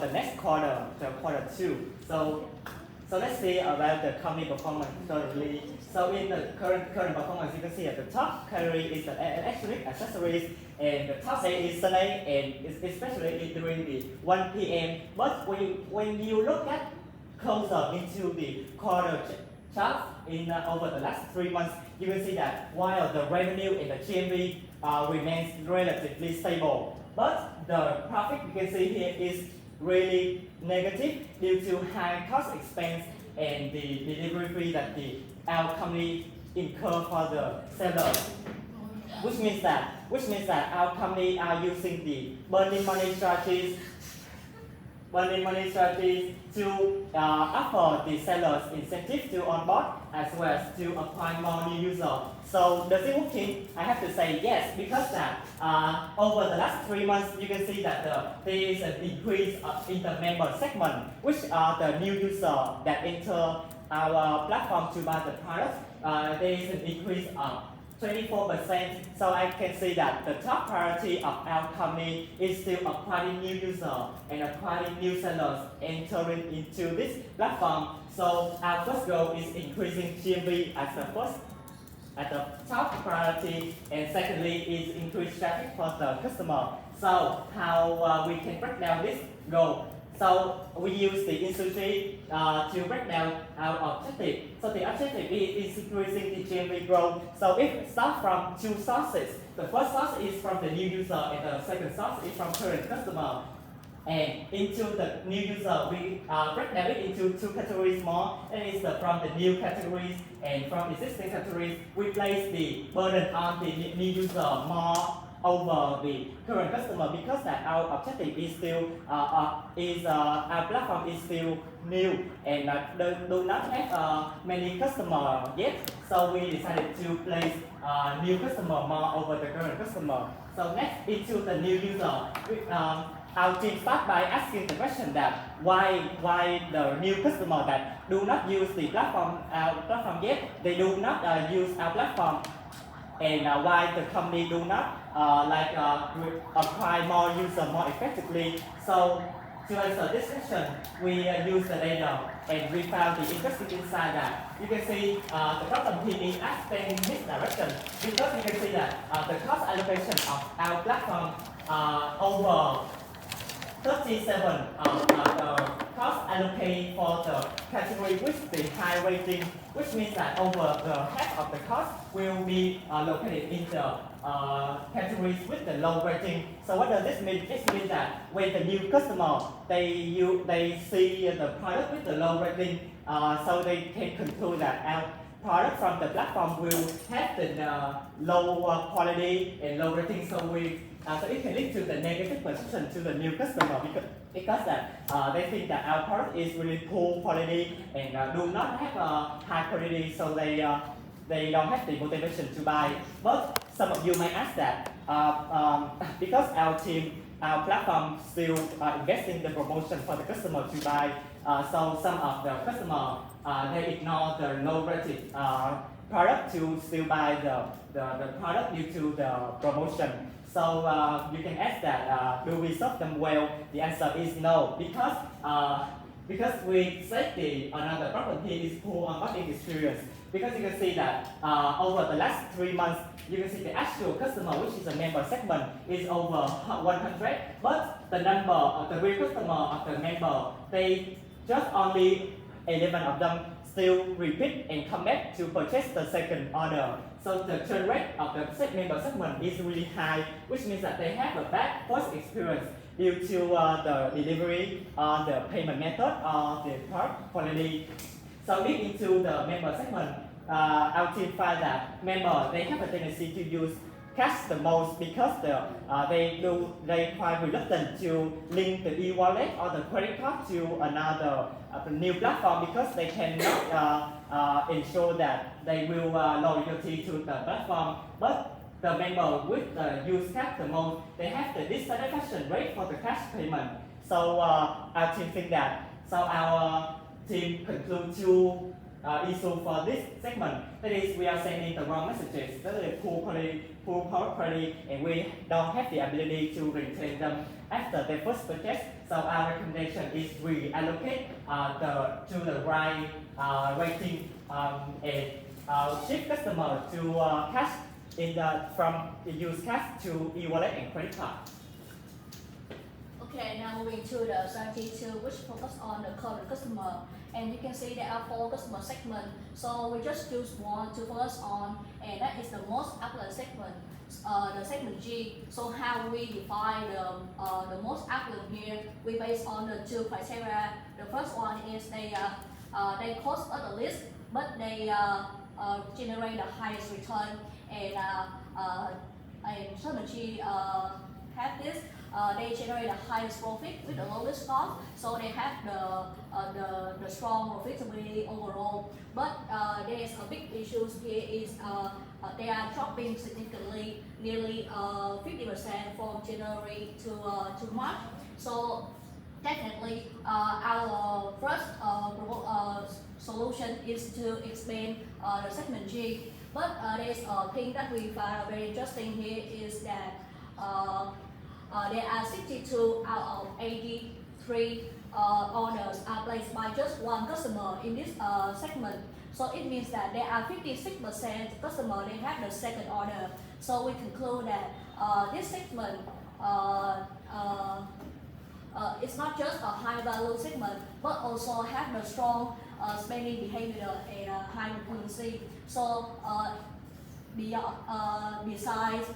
the next quarter, the quarter two. So let's see about the company performance currently. So in the current performance, you can see at the top category is the electronic accessories, and the top day is Sunday, and especially during the 1 p.m. But when you look at closer into the quarter chart in over the last 3 months, you can see that while the revenue and the GMV remains relatively stable, but the profit you can see here is really negative due to high cost expense and the delivery fee that our company incur for the sellers, which means that our company are using the burning money strategies to offer the sellers incentive to onboard as well as to acquire more new users. So does it working? I have to say yes, because that over the last 3 months you can see that there is an increase in the member segment, which are the new users that enter our platform to buy the products. There is an increase of 24%. So I can see that the top priority of our company is still acquiring new users and acquiring new sellers entering into this platform. So our first goal is increasing GMV as the top priority, and secondly is increase traffic for the customer. So how we can break down this goal? So we use the industry to break down our objective. So the objective is increasing the GMV growth. So if it starts from two sources, the first source is from the new user and the second source is from current customer. And into the new user, we break down it into two categories more. That is from the new categories, and from existing categories, we place the burden on the new user more over the current customer, because that our objective is still our platform is still new and do not have many customers yet. So we decided to place new customer more over the current customer. So next, into the new user, our team start by asking the question that why the new customer that do not use the platform yet, they do not use our platform, and why the company do not acquire more users more effectively. So to answer this question, we use the data, and we found the interesting insight that you can see the bottom team is acting in this direction, because you can see that the cost allocation of our platform over 37 the cost allocated for the category with the high rating, which means that over the half of the cost will be located in the categories with the low rating. So what does this mean? It means that when the new customer they see the product with the low rating, so they can conclude that our product from the platform will have the low quality and low rating. So it can lead to the negative perception to the new customer, because that they think that our product is really poor quality and do not have high quality, so they don't have the motivation to buy. But some of you may ask that because our platform still investing the promotion for the customer to buy, so some of the customer they ignore the low rated product to still buy the product due to the promotion. So you can ask that do we serve them well? The answer is no, because we said another property is poor onboarding experience. Because you can see that over the last 3 months, you can see the actual customer, which is a member segment, is over 100, but the number of the real customer of the member, they just only 11 of them still repeat and come back to purchase the second order. So the churn rate of the member segment is really high, which means that they have a bad first experience due to the delivery, the payment method, or the product quality. So deep into the member segment, our team find that members they have a tendency to use cash the most, because they quite reluctant to link the e-wallet or the credit card to another new platform, because they cannot ensure that they will loyalty to the platform. But the member with the use cash the most, they have the dissatisfaction rate for the cash payment. So our team think that, so our team conclude issue for this segment. That is, we are sending the wrong messages, that is poor power quality, and we don't have the ability to retain them after their first purchase. So our recommendation is reallocate to the right rating and shift customer to cash from use cash to e-wallet and credit card. Okay, now moving to the strategy 2, which focus on the current customer. And you can see there are 4 customer segments. So we just choose one to focus on, and that is the most affluent segment, the segment G. So how we define the most affluent here? We base on the 2 criteria. The first one is they cost us the least, but they generate the highest return. And segment G have this. They generate the highest profit with the lowest cost, so they have the strong profitability overall. But there is a big issue here is they are dropping significantly, nearly 50% from January to March. So definitely our first solution is to expand the segment G. But there is a thing that we found very interesting here is that there are 62 out of 83 orders are placed by just one customer in this segment. So it means that there are 56% customer they have the second order. So we conclude that this segment it's not just a high value segment, but also have the strong spending behavior and high frequency. So besides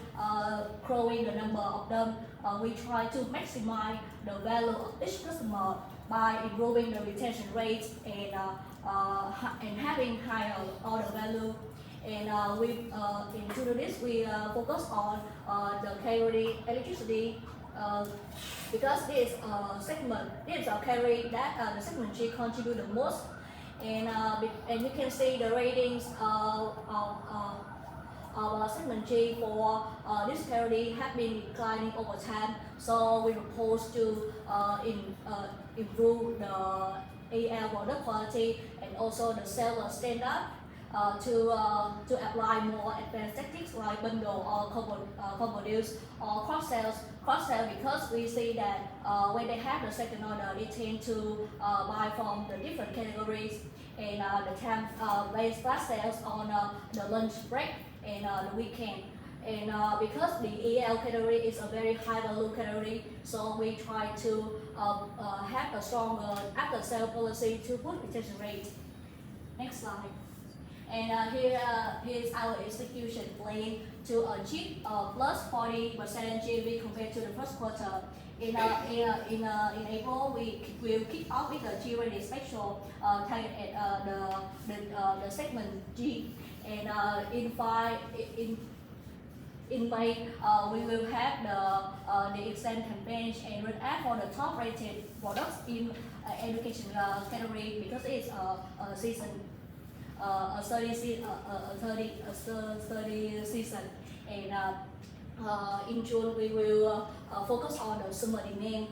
growing the number of them, we try to maximize the value of each customer by improving the retention rates and having higher order value. And to do this, we focus on the category electricity because this segment, this category that the segment G contribute the most. And you can see the ratings of our segment G for this category have been declining over time. So we propose to improve the AL product quality and also the seller standard to apply more advanced tactics like bundle or combo deals or cross sales. Cross sale because we see that when they have the second order, they tend to buy from the different categories, and the time based flash sales on the lunch break and the weekend. And because the EL category is a very high value category, so we try to have a stronger after sale policy to boost retention rate. Next slide. And here's our execution plan to achieve plus 40% GMV compared to the first quarter. In April, we will kick off with the G-rated special targeted at the segment G. And in May, we will have the exam campaign and run ad for the top rated products in education category because it's a season. A study season, and in June we will focus on the summer demand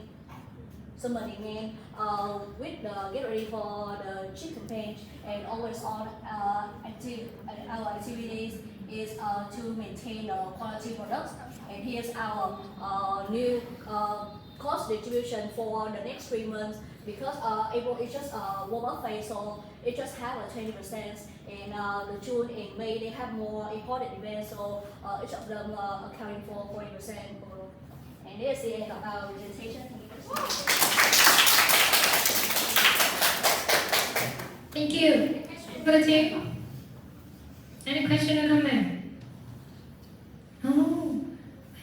with the get ready for the cheap campaign, and always on our activities is to maintain the quality products. And here's our new cost distribution for the next 3 months, because April is just a warm-up phase, so it just have a 20%, and the June and May they have more important events, so each of them accounting for 40%. And this is the end of our presentation. Thank you. Buddy, any question or comment? Oh,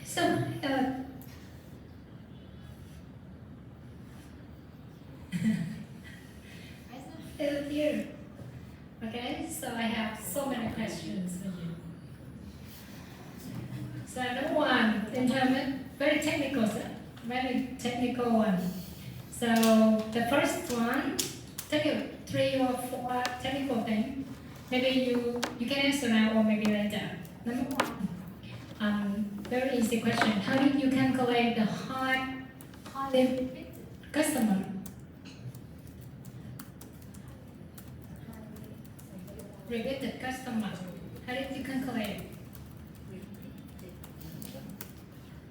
so here. Okay, so I have so many questions for you. So number one, in terms of very technical one. So the first one, take 3 or 4 technical things. Maybe you can answer now or maybe later. Number one, very easy question. How did you calculate the high limit customer? repeated customer? How did you calculate?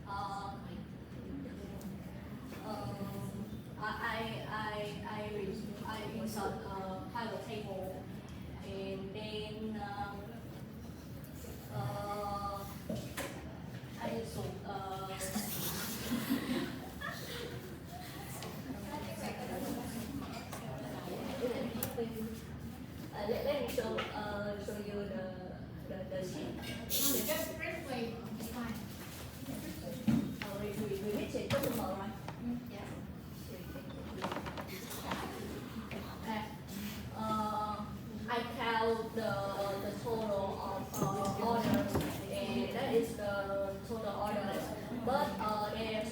Uh, I insert pivot table, and then I insert let me show you the sheet. Just briefly, it's fine. We hit it customer, right? Yeah. I count the total of orders, and that is the total orders. But there's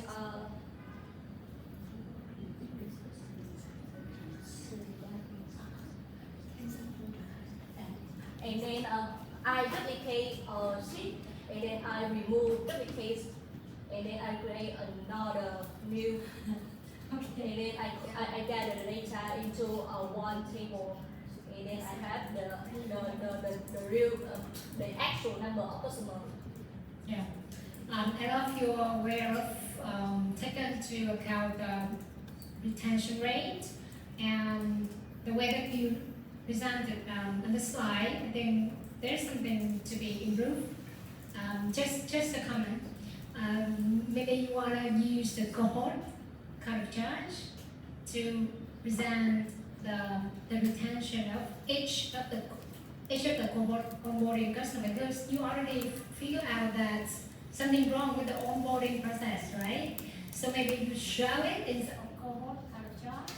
and then I duplicate a sheet, and then I remove duplicates, and then I create another new, and then I gather the data into one table, and then I have the real the actual number of customers. Yeah. And if you're aware of take into account the retention rate and the way that you presented on the slide, I think there's something to be improved. Just a comment. Maybe you want to use the cohort kind of charge to present the retention of each of the cohort onboarding customer, because you already figure out that something wrong with the onboarding process, right? So maybe you show it in a cohort kind of charge,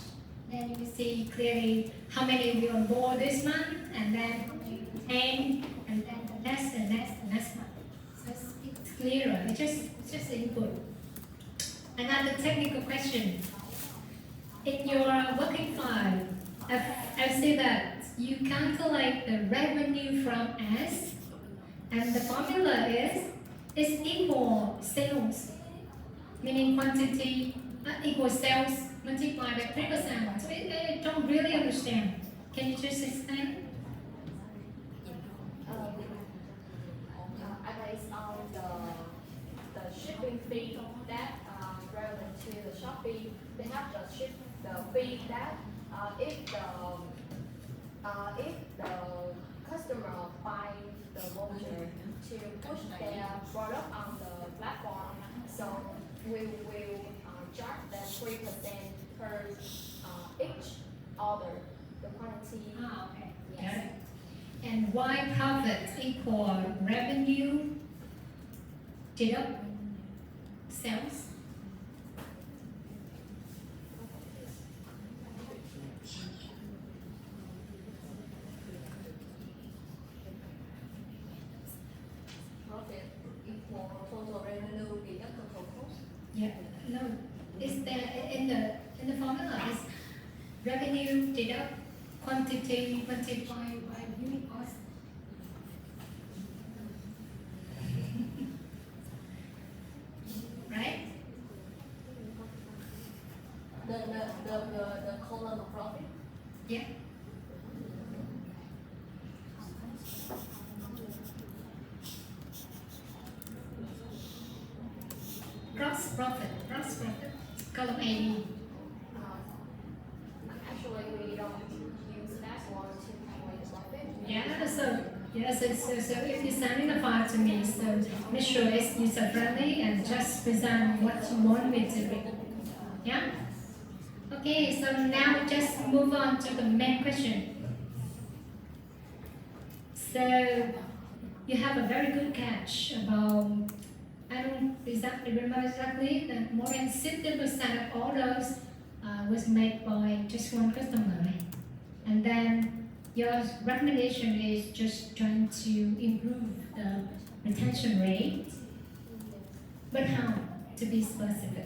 then you can see clearly how many we onboard this month, and then how many retain, and then the next and next and next month. So it's clearer. It's just input. Another technical question. In your working file, I've seen that you calculate the revenue from S, and the formula is equal sales, meaning quantity equals sales multiplied by 3%. So I don't really understand. Can you just explain? I based on the shipping fee that relevant to the Shopee. They have the fee that if the customer buy the voucher to push their product on the platform, so we will charge them 3% per each order, the quantity. Okay. Yes. Got it. And why profit equal revenue deduct sales? Profit equal total revenue deduct total cost. Yeah. No. Is there in the formula is revenue deduct quantity multiplied by unit cost? Right? The column of profit. Yeah. Gross profit, column A. Actually, we don't use that one to calculate the profit. So if you send in a file to me, so make sure it's user friendly and just present what you want me to read. Yeah? Okay, so now just move on to the main question. So you have a very good catch about, I don't remember exactly, that more than 60% of orders was made by just one customer, right? And then your recommendation is just trying to improve the retention rate, but how, to be specific?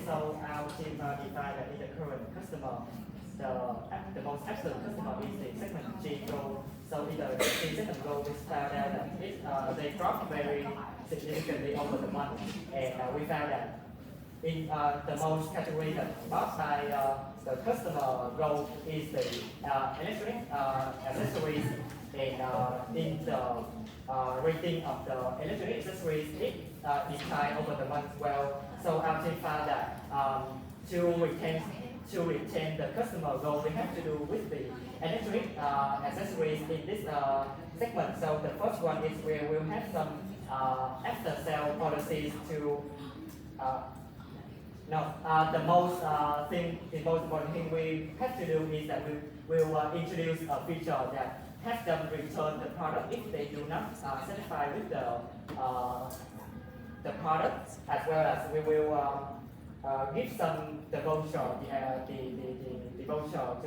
so our team defined that in the current customer, the most absolute customer is the segment G goal. So in the G segment goal, we found out that they dropped very significantly over the month, and we found that in the most category that bought by the customer goal is the electronic accessories, and in the rating of the electronic accessories, it declined over the month well. So our team found that to retain the customer goal, we have to do with the electronic accessories in this segment. So the first one is we will have some after sale policies to the most important thing we have to do is that we will introduce a feature that has them return the product if they do not satisfy with the product, as well as we will give some the voucher, the voucher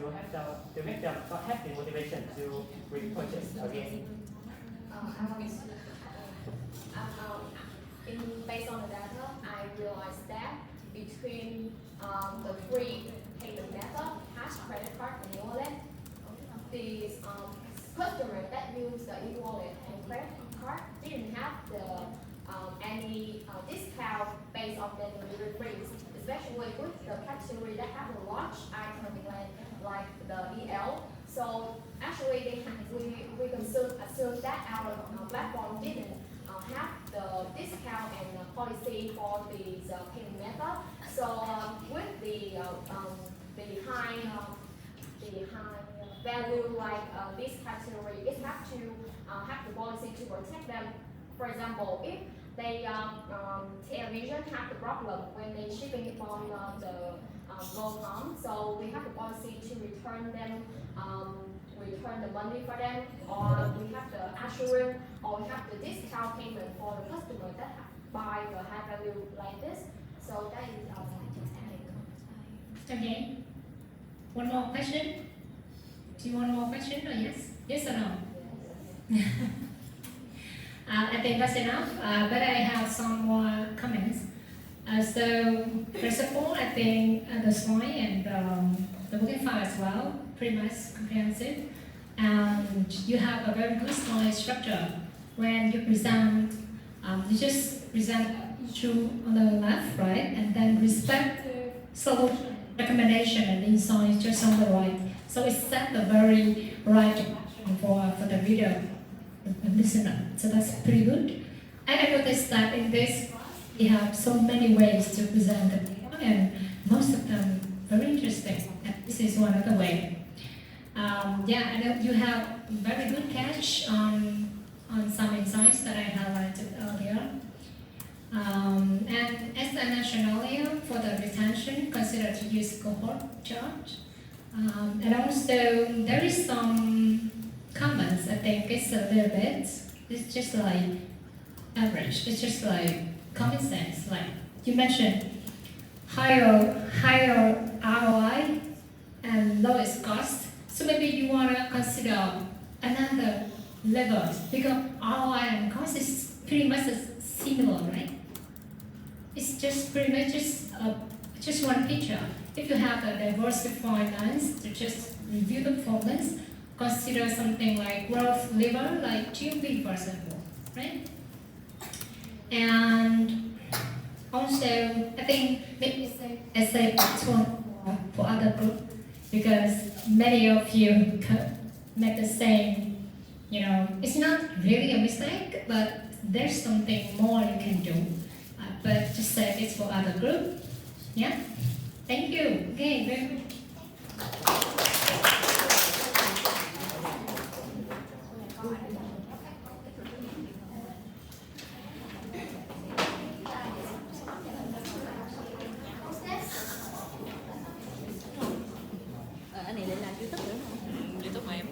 to make them have the motivation to repurchase again. Based on the data, I realized that between the three payment method, cash, credit card, and e-wallet, the customers that use the e-wallet and credit card didn't have any discount based on the delivery fees, especially with the category that have a large item like the EL. So actually, we assume that our platform didn't have the discount and policy for the payment method. So with the high value like this category, it have to have the policy to protect them. For example, if they television have the problem when they shipping it from the go home, so we have the policy to return them. Return the money for them, or we have the assurance, or we have the discount payment for the customer that buy the high value like this. So that is our Okay. One more question? Do you want more question or yes? Yes or no? I think that's enough, but I have some more comments. So first of all, I think the slide and the booking file as well, pretty much comprehensive. And you have a very good slide structure. When you present, you just present issue on the left, right, and then respective solution, recommendation, and insight just on the right. So it set the very right direction for the video listener. So that's pretty good. And I noticed that in this, we have so many ways to present the video, and most of them very interesting. And this is one other way. I know you have very good catch on some insights that I highlighted earlier. And as I mentioned earlier, for the retention, consider to use cohort chart. And also, there is some comments. I think it's a little bit. It's just like average. It's just like common sense. Like you mentioned, higher ROI and lowest cost. So maybe you want to consider another level because ROI and cost is pretty much similar, right? It's just pretty much just one picture. If you have a diversified lens to just review the performance, consider something like growth lever, like GMV, for example, right? And also, I think maybe as a platform for other groups, because many of you make the same, it's not really a mistake, but there's something more you can do. But just say it's for other group. Yeah? Thank you. Okay, very good. Anh này định làm YouTube nữa không? YouTube mà em.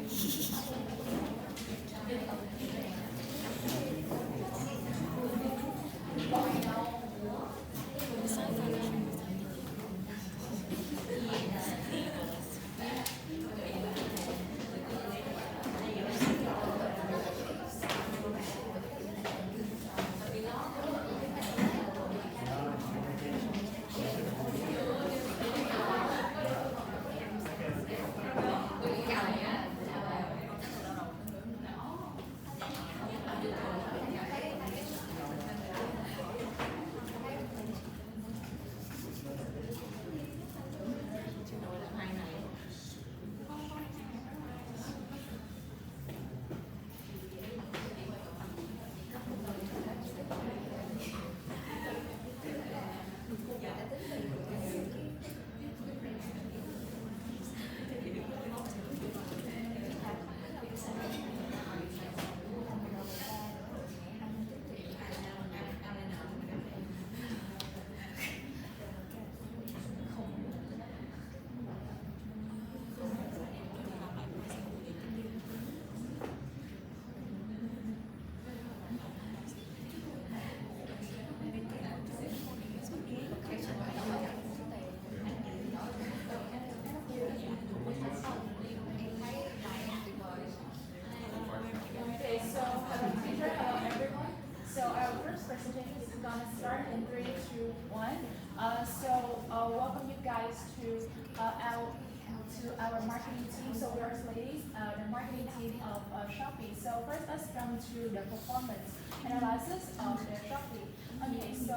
our marketing team. So we're ladies, the marketing team of Shopee. So first let's come to the performance analysis of the Shopee. Okay, so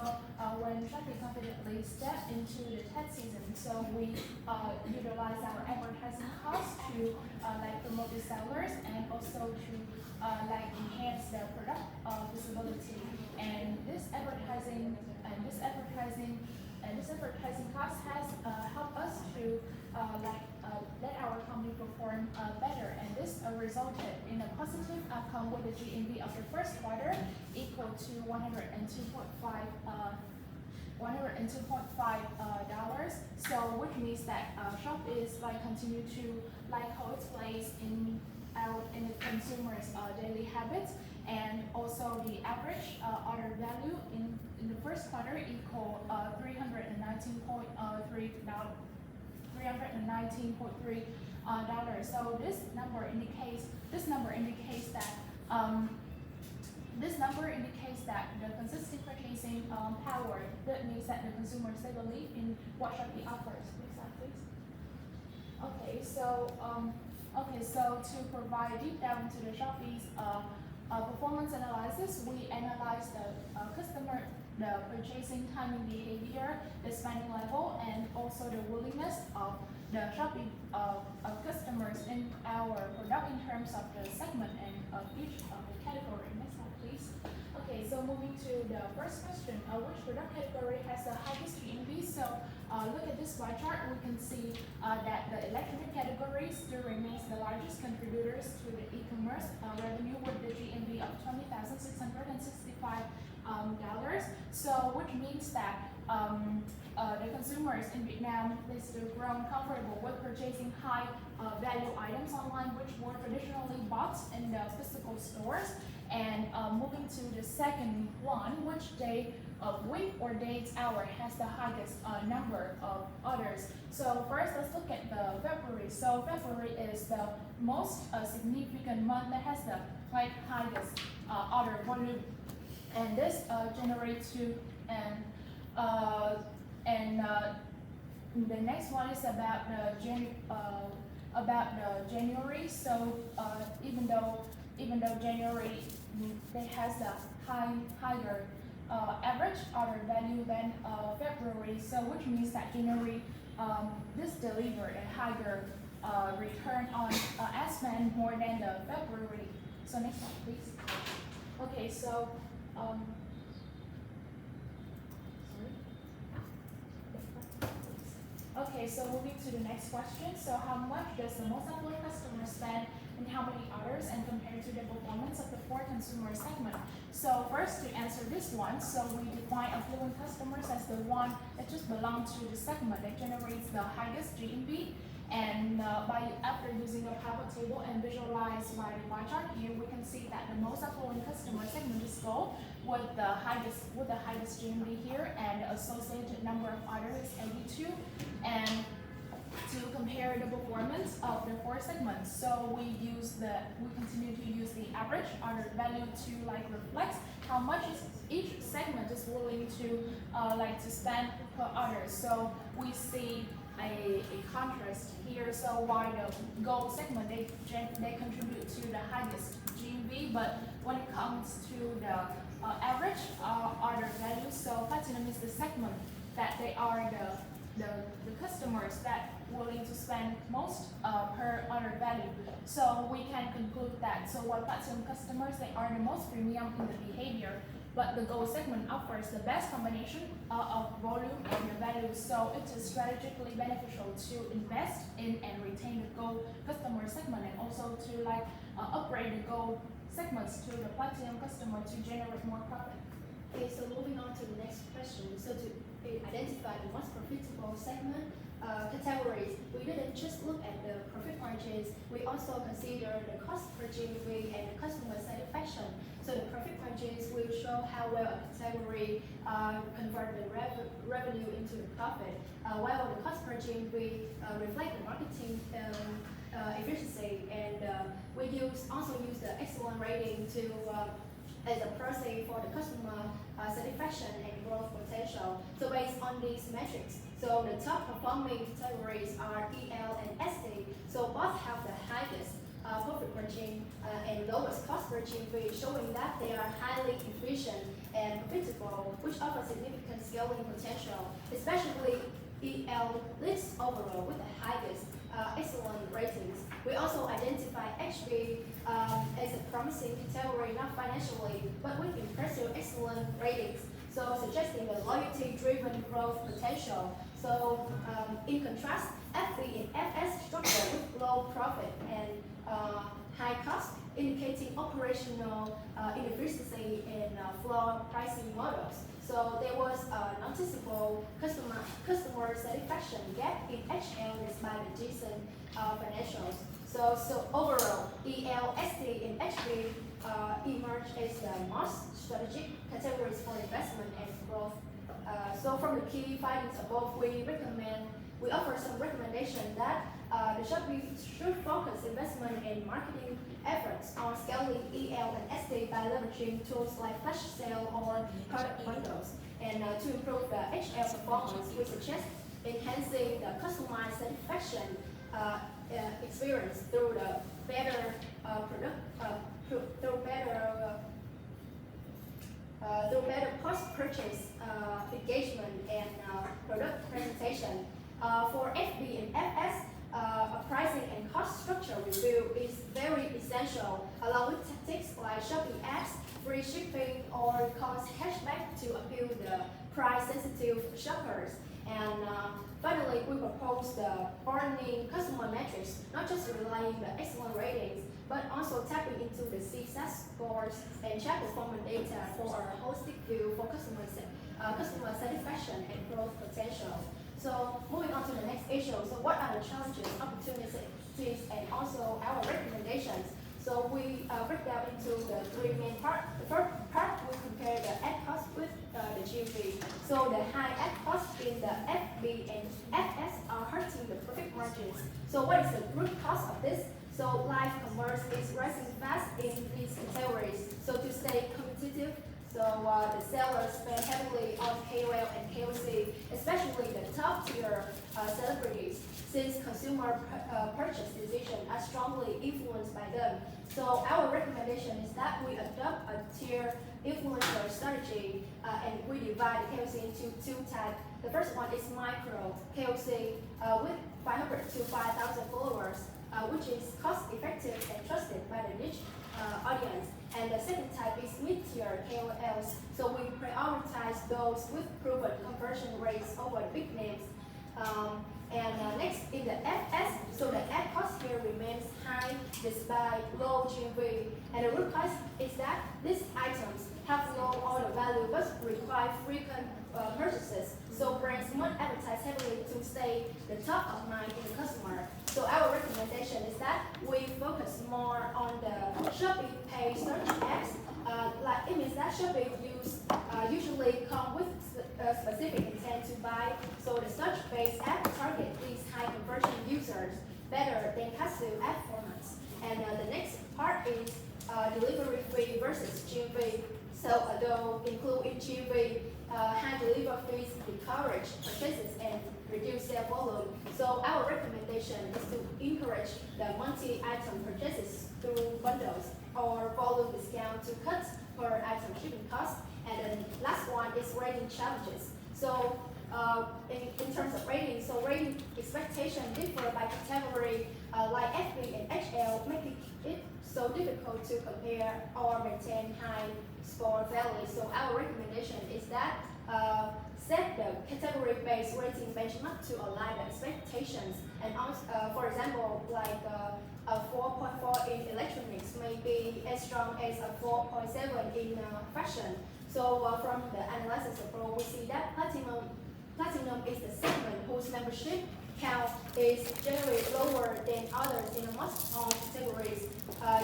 when Shopee confidently step into the tech season, so we utilize our advertising costs to like promote the sellers and also to like enhance their product visibility. And this advertising cost has helped us to let our company perform better, and this resulted in a positive outcome with the GMV of the first quarter equal to $102.5. So which means that Shop is like continue to like hold its place in the consumers' daily habits, and also the average order value in the first quarter equal $319.3. So this number indicates that the consistent purchasing power. That means that the consumers, they believe in what Shopee offers. Next slide, please. So to provide deep dive into the Shopee's performance analysis, we analyzed the purchasing timing behavior, the spending level, and also the willingness of the Shopee customers in our product in terms of the segment and of each of the category. Next slide, please. Okay, so moving to the first question, which product category has the highest GMV? So look at this bar chart. We can see that the electronic category still remains the largest contributors to the e-commerce revenue with the GMV of $20,665. So which means that the consumers in Vietnam, they still grown comfortable with purchasing high value items online, which were traditionally bought in the physical stores. And moving to the second one, which day of week or days hour has the highest number of orders. So first, let's look at the February. So February is the most significant month that has the highest order volume, and this generates to the next one is about the January. So even though January they has a higher average order value than February, so which means that January this delivered a higher return on ad spend more than the February. So next slide, please. Okay, so Okay, so moving to the next question. So how much does the most affluent customer spend and how many others, and compared to the performance of the four consumer segment? So first, to answer this one, so we define affluent customers as the one that just belong to the segment that generates the highest GMV. And after using a pivot table and visualize by the bar chart here, we can see that the most affluent customer segment is gold with the highest GMV here, and the associated number of orders is 82. And to compare the performance of the four segments, so we continue to use the average order value to reflect how much each segment is willing to spend per order. So we see a contrast here. So while the gold segment they contribute to the highest GMV, but when it comes to the average order value, so platinum is the segment that they are the customers that willing to spend most per order value. So we can conclude that while platinum customers they are the most premium in the behavior, but the gold segment offers the best combination of volume and the value. So it is strategically beneficial to invest in and retain the gold customer segment, and also to upgrade the gold segments to the platinum customer to generate more profit. Okay, so moving on to the next question. So to identify the most profitable segment categories, we didn't just look at the profit margins, we also consider the cost per GMV and the customer satisfaction. So the profit margins will show how well a category convert the revenue into the profit, while the cost per GMV reflect the marketing efficiency, and we also use the excellent rating to as a proxy for the customer satisfaction and growth potential. So based on these metrics, So the top performing categories are EL and SD. So both have the highest profit margin and lowest cost per GMV, showing that they are highly efficient and profitable, which offers significant scaling potential. Especially EL leads overall with the highest excellent ratings. We also identify HB as a promising category, not financially, but with impressive excellent ratings, so suggesting the loyalty-driven growth potential. So in contrast, FB and FS structure with low profit and high cost, indicating operational inefficiency in floor pricing models. So there was a noticeable customer satisfaction gap in HL despite the decent financials. So overall, EL, SD, and HB emerge as the most strategic categories for investment and growth. So from the key findings above, we offer some recommendation that the Shopee should focus investment and marketing efforts on scaling EL and SD by leveraging tools like flash sale or product bundles. And to improve the HL performance, we suggest enhancing the customized satisfaction experience through the better through better post-purchase engagement and product presentation. For FB and FS, a pricing and cost structure review is very essential, along with tactics like Shopee ads, free shipping, or cost cashback to appeal the price-sensitive shoppers. And finally, we propose the broadening customer metrics, not just relying on the excellent ratings, but also tapping into the CSAT scores and chat performance data for a holistic view for customer satisfaction and growth potential. So moving on to the next issue. So what are the challenges, opportunities, and also our recommendations? So we break down into the three main parts. The first part, we compare the ad cost with the GMV. So the high ad cost in the FB and FS are hurting the profit margins. So what is the root cause of this? So live commerce is rising fast in these categories. So to stay competitive, so the sellers spend heavily on KOL and KOC, especially the top tier celebrities, since consumer purchase decisions are strongly influenced by them. So our recommendation is that we adopt a tier influencer strategy, and we divide the KOC into two types. The first one is micro KOC with 500 to 5,000 followers, which is cost effective and trusted by the niche audience. And the second type is mid-tier KOLs. So we prioritize those with proven conversion rates over big names. Next, in the FS, so the ad cost here remains high despite low GMV. And the root cause is that these items have low order value but require frequent purchases. So brands must advertise heavily to stay the top of mind in the customer. So our recommendation is that we focus more on the Shopee Pay search apps. Like it means that Shopee usually come with a specific intent to buy. So the search-based app target these high conversion users better than passive app formats. And the next part is delivery fee versus GMV. So although including GMV, high delivery fees encourage purchases and reduce their volume. So our recommendation is to encourage the multi-item purchases through bundles or volume discount to cut per item shipping cost. And then last one is rating challenges. So in terms of rating, so rating expectation differ by category, like FB and HL, making it so difficult to compare or maintain high score values. So our recommendation is that set the category-based rating benchmark to align the expectations. And also, for example, like a 4.4 in electronics may be as strong as a 4.7 in fashion. So from the analysis above, we see that platinum is the segment whose membership count is generally lower than others in most all categories.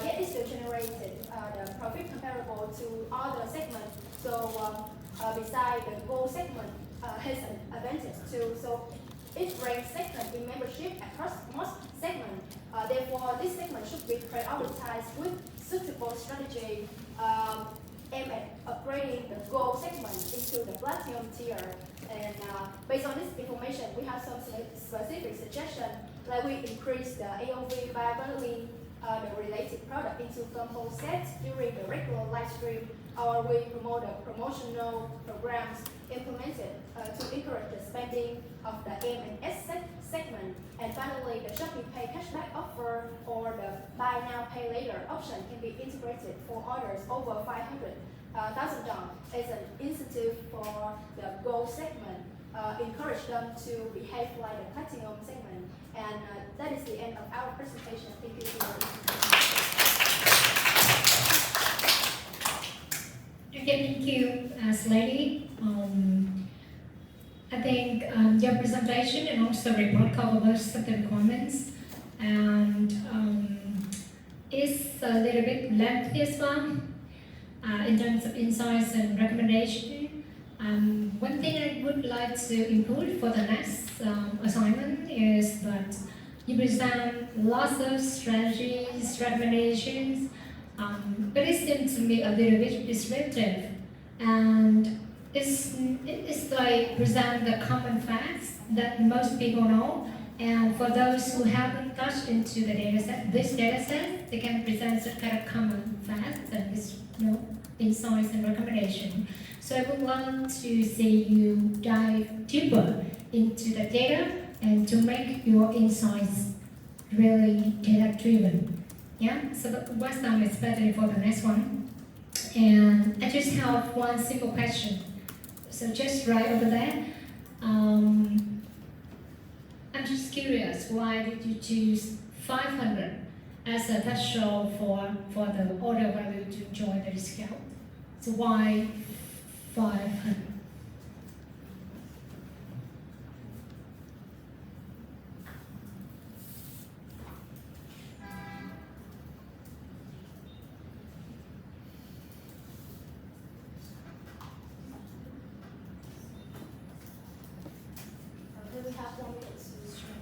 Yet it still generated the profit comparable to other segments. So besides the gold segment has an advantage too. So it ranks second in membership across most segments. Therefore, this segment should be prioritized with suitable strategy. aim at upgrading the gold segment into the platinum tier. And based on this information, we have some specific suggestions, like we increase the AOV by bundling the related product into combo sets during the regular live stream, or we promote the promotional programs implemented to encourage the spending of the M and S segment. And finally, the Shopee Pay cashback offer or the buy now pay later option can be integrated for orders over $500,000 as an incentive for the gold segment. Encourage them to behave like the platinum segment. And that is the end of our presentation. Thank you so much. Okay, thank you, Slady. I think your presentation and also report cover most of the requirements, and it's a little bit lengthy as well in terms of insights and recommendation. One thing I would like to include for the next assignment is that you present lots of strategies, recommendations, but it seems to me a little bit descriptive, and it's like present the common facts that most people know, and for those who haven't touched into the data set, this data set, they can present some kind of common facts and this, insights and recommendation. So I would want to see you dive deeper into the data and to make your insights really data-driven. Yeah, so what's done is better for the next one. And I just have one simple question. So just right over there. I'm just curious, why did you choose 500 as a threshold for the order value to join the discount? So why 500? We have 1 minute to stream.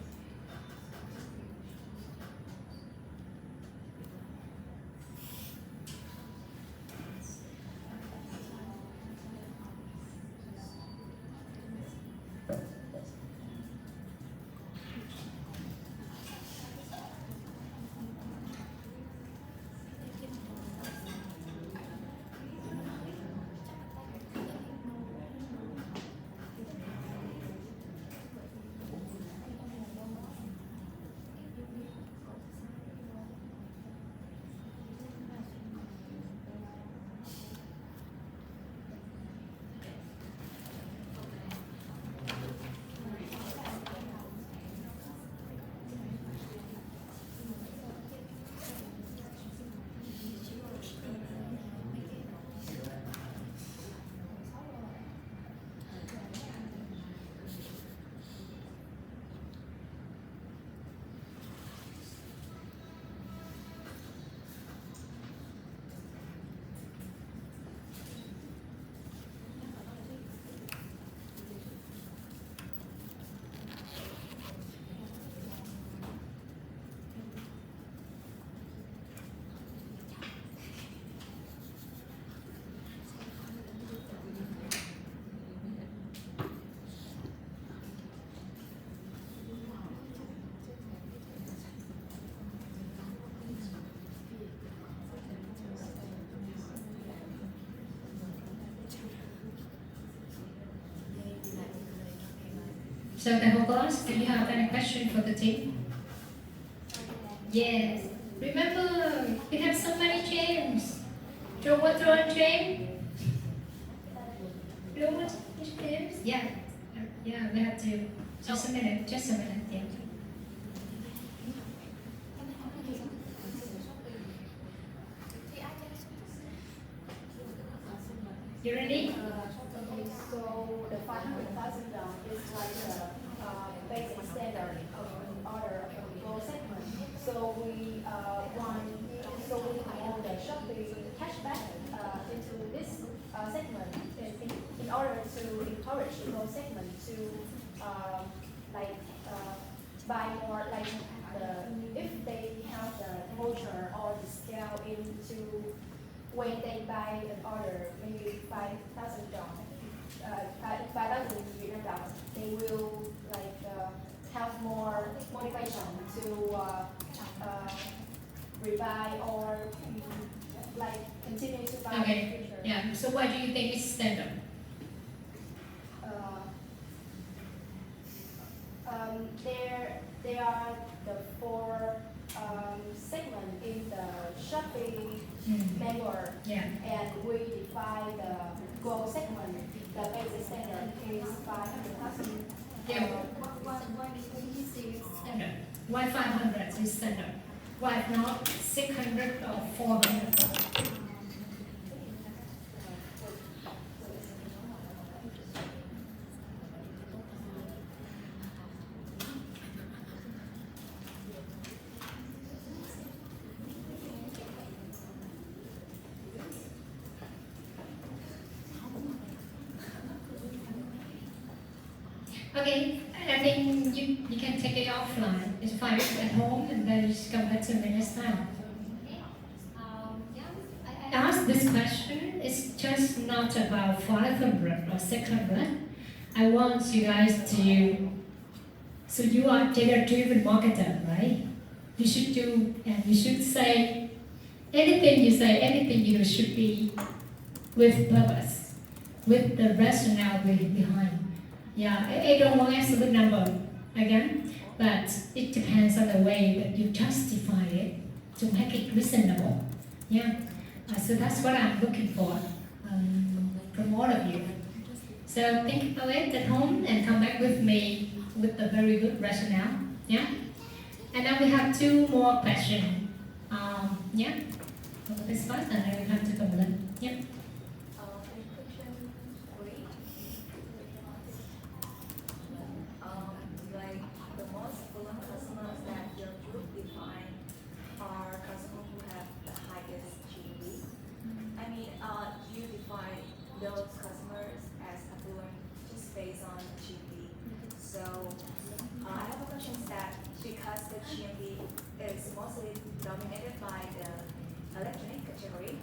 So the whole class, do you have any question for the team? Yes. Remember, we have so many James. Throw one James? Throw one James? Yeah. Yeah, we have to. Just a minute, yeah. You ready? Okay, so the $500,000 is like the basic standard of an order of the gold segment. So we promote the Shopee cashback into this segment in order to encourage the gold segment to buy more, if they have the voucher or discount into when they buy an order, maybe 5,000 dong, 5,000 Vietnam dollars, they will like have more motivation to rebuy or like continue to buy in the Okay. future. Yeah. So why do you think it's standard? There are the four segments in the Shopee member, Yeah. and we define the gold segment. The basic standard is 500,000. Yeah. Okay. Why 500 is standard? Why not 600 or 400? Okay, I think you can take it offline. It's fine at home and then you just come back to me next time. Ask this question, it's just not about 500 or 600. I want you guys to, so you are data-driven marketer, right? You should do, and you should say, anything you say, anything you do should be with purpose, with the rationale behind. Yeah, I don't want absolute number again, but it depends on the way that you justify it to make it reasonable. Yeah, so that's what I'm looking for from all of you. So think about it at home and come back with me with a very good rationale. Yeah, and then we have two more questions. Yeah, this first, and then we come to Tung-Linh. Yeah. Like the most affluent customers that your group define are customers who have the highest GDP. I mean, you define those customers as affluent just based on GDP. So I have a question that because the GDP is mostly dominated by the electronic category,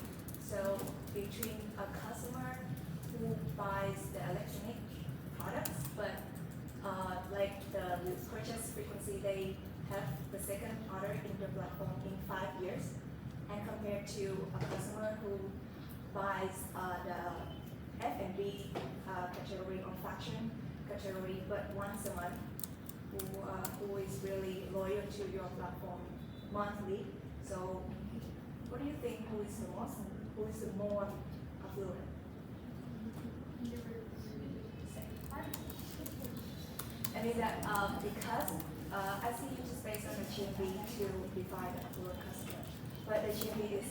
so between a customer who buys the electronic products, but like the purchase frequency, they have the second order in the platform in 5 years, and compared to a customer who buys the F&B category or fashion category, but once a month, who is really loyal to your platform monthly. So, what do you think? Who is the more affluent? I mean that because I see you just based on the GMV to define the affluent customer, but the GMV is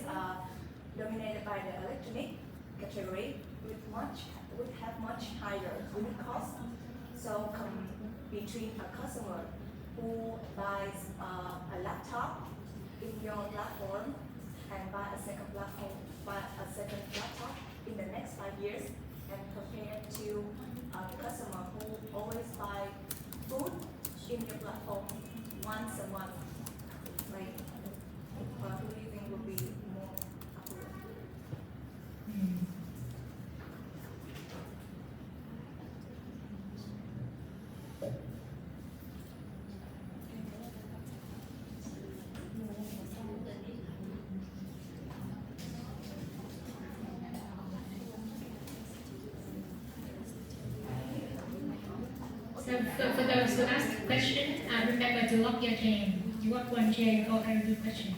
dominated by the electronic category would have much higher unit cost. So between a customer who buys a laptop in your platform and buy a second laptop in the next 5 years, and compared to a customer who always buy food in your platform once a month, like who do you think will be more affluent? So for those who ask questions, remember to lock your chain. You want one chain for every question.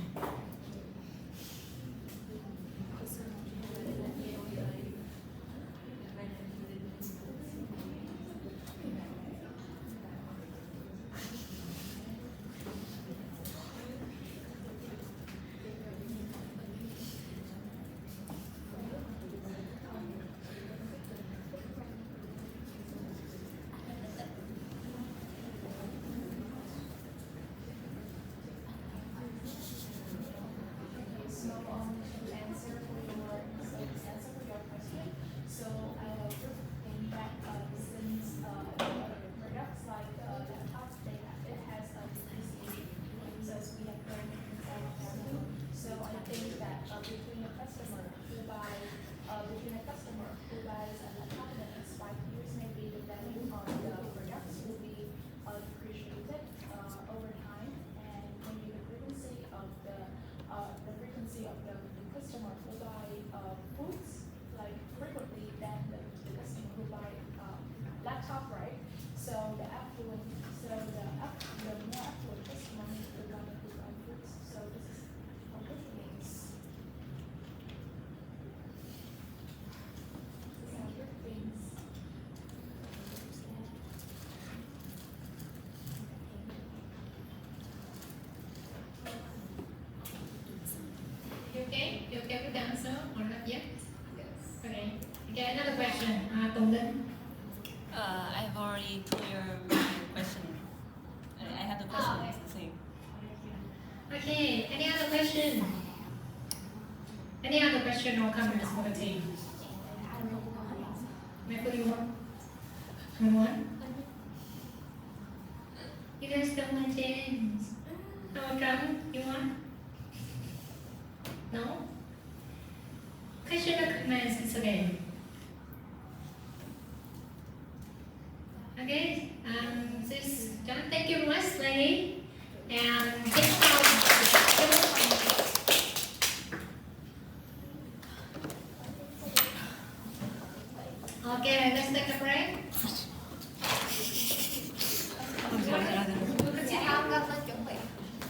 Between a customer who okay? You okay with the answer or not yet? Okay. Okay, another question. Tung-Linh. I've already clear my question. I have the question. It's the same. Okay, any other question? Any other question or comments for the team? Michael, you want? You want? You guys don't want James. How come? You want? No? Question or comments? It's okay. Okay, this John, thank you much, lady. And next okay, let's take a